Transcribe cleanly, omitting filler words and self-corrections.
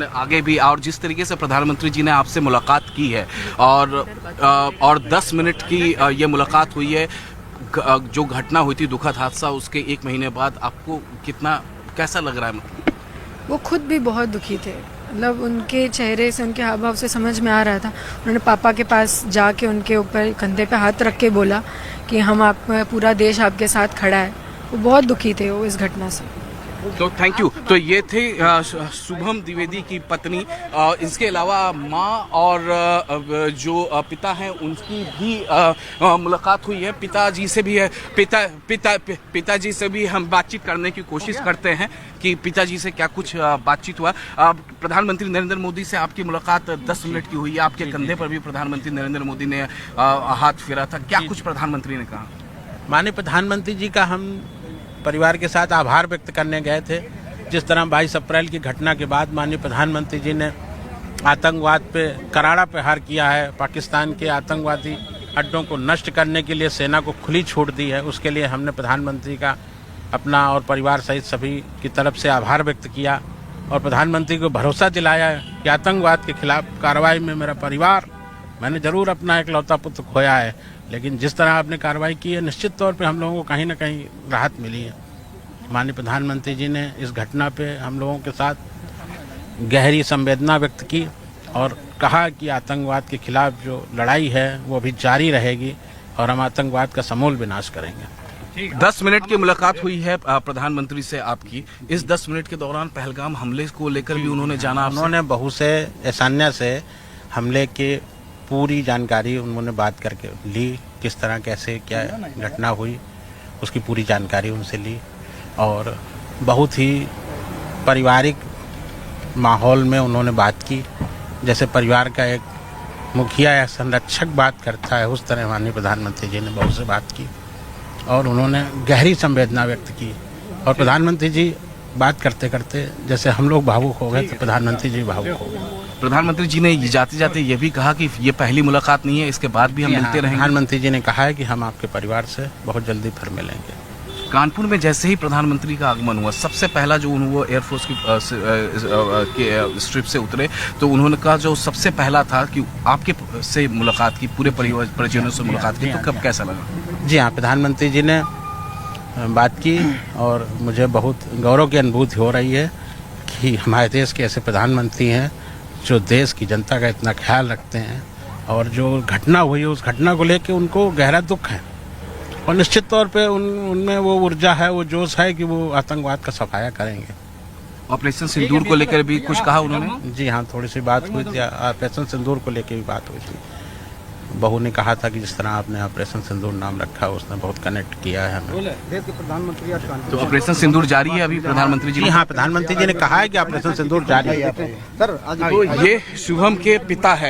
मैंने आगे भी, और जिस तरीके से प्रधानमंत्री जी ने आपसे मुलाकात की है और 10 मिनट की ये मुलाकात हुई है, जो घटना हुई थी दुखद हादसा, उसके 1 महीने बाद आपको कैसा लग रहा है? वो खुद भी बहुत दुखी थे, मतलब उनके चेहरे से, उनके हाव भाव से समझ में आ रहा था। उन्होंने पापा के पास जाके उनके ऊपर कंधे पे हाथ रख के बोला कि हम पूरा देश आपके साथ खड़ा है। वो बहुत दुखी थे वो इस घटना से। तो थैंक यू। तो ये थे शुभम द्विवेदी की पत्नी। इसके अलावा माँ और जो पिता हैं उनकी भी मुलाकात हुई है। पिताजी से भी है, पिताजी से भी हम बातचीत करने की कोशिश करते हैं कि पिताजी से क्या कुछ बातचीत हुआ। प्रधानमंत्री नरेंद्र मोदी से आपकी मुलाकात 10 मिनट की हुई है। आपके कंधे पर भी प्रधानमंत्री नरेंद्र मोदी ने हाथ फेरा था। क्या कुछ प्रधानमंत्री ने कहा? माननीय प्रधानमंत्री जी का हम परिवार के साथ आभार व्यक्त करने गए थे। जिस तरह 22 अप्रैल की घटना के बाद माननीय प्रधानमंत्री जी ने आतंकवाद पे करारा प्रहार किया है, पाकिस्तान के आतंकवादी अड्डों को नष्ट करने के लिए सेना को खुली छूट दी है, उसके लिए हमने प्रधानमंत्री का अपना और परिवार सहित सभी की तरफ से आभार व्यक्त किया और प्रधानमंत्री को भरोसा दिलाया कि आतंकवाद के खिलाफ कार्रवाई में मेरा परिवार, मैंने जरूर अपना इकलौता पुत्र खोया है, लेकिन जिस तरह आपने कार्रवाई की है निश्चित तौर पे हम लोगों को कहीं ना कहीं राहत मिली है। माननीय प्रधानमंत्री जी ने इस घटना पे हम लोगों के साथ गहरी संवेदना व्यक्त की और कहा कि आतंकवाद के खिलाफ जो लड़ाई है वो अभी जारी रहेगी और हम आतंकवाद का समूल विनाश करेंगे। 10 मिनट की मुलाकात हुई है प्रधानमंत्री से आपकी। इस 10 मिनट के दौरान पहलगाम हमले को लेकर भी उन्होंने जाना। उन्होंने बहू से, ऐशान्या से हमले के पूरी जानकारी उन्होंने बात करके ली, किस तरह कैसे क्या घटना हुई उसकी पूरी जानकारी उनसे ली और बहुत ही पारिवारिक माहौल में उन्होंने बात की, जैसे परिवार का एक मुखिया या संरक्षक बात करता है उस तरह माननीय प्रधानमंत्री जी ने बहू से बात की और उन्होंने गहरी संवेदना व्यक्त की। और प्रधानमंत्री जी बात करते करते जैसे हम लोग भावुक हो गए तो प्रधानमंत्री जी भावुक हो गए। प्रधानमंत्री जी ने जाते जाते ये भी कहा कि ये पहली मुलाकात नहीं है, इसके बाद भी हम मिलते रहेंगे। प्रधानमंत्री जी ने कहा है कि हम आपके परिवार से बहुत जल्दी फिर मिलेंगे। कानपुर में जैसे ही प्रधानमंत्री का आगमन हुआ, सबसे पहला जो वो एयरफोर्स की स्ट्रिप से उतरे तो उन्होंने कहा जो सबसे पहला था कि आपके से मुलाकात की, पूरे परिजनों से मुलाकात की, तो कब कैसा लगा? जी हाँ, प्रधानमंत्री जी ने बात की और मुझे बहुत गौरव की अनुभूति हो रही है कि हमारे देश के ऐसे प्रधानमंत्री हैं जो देश की जनता का इतना ख्याल रखते हैं और जो घटना हुई है उस घटना को लेकर उनको गहरा दुख है और निश्चित तौर पे उनमें वो ऊर्जा है, वो जोश है कि वो आतंकवाद का सफाया करेंगे। ऑपरेशन सिंदूर को लेकर भी कुछ कहा उन्होंने? जी हाँ, थोड़ी सी बात हुई थी, ऑपरेशन सिंदूर को लेकर भी बात हुई थी। बहू ने कहा था कि जिस तरह आपने ऑपरेशन सिंदूर नाम रखा उसने बहुत कनेक्ट किया है हमें। देश के प्रधानमंत्री आज तो ऑपरेशन सिंदूर जारी है अभी प्रधानमंत्री जी? हाँ, प्रधानमंत्री जी ने कहा है कि ऑपरेशन सिंदूर जारी है। सर आज तो ये शुभम के पिता है।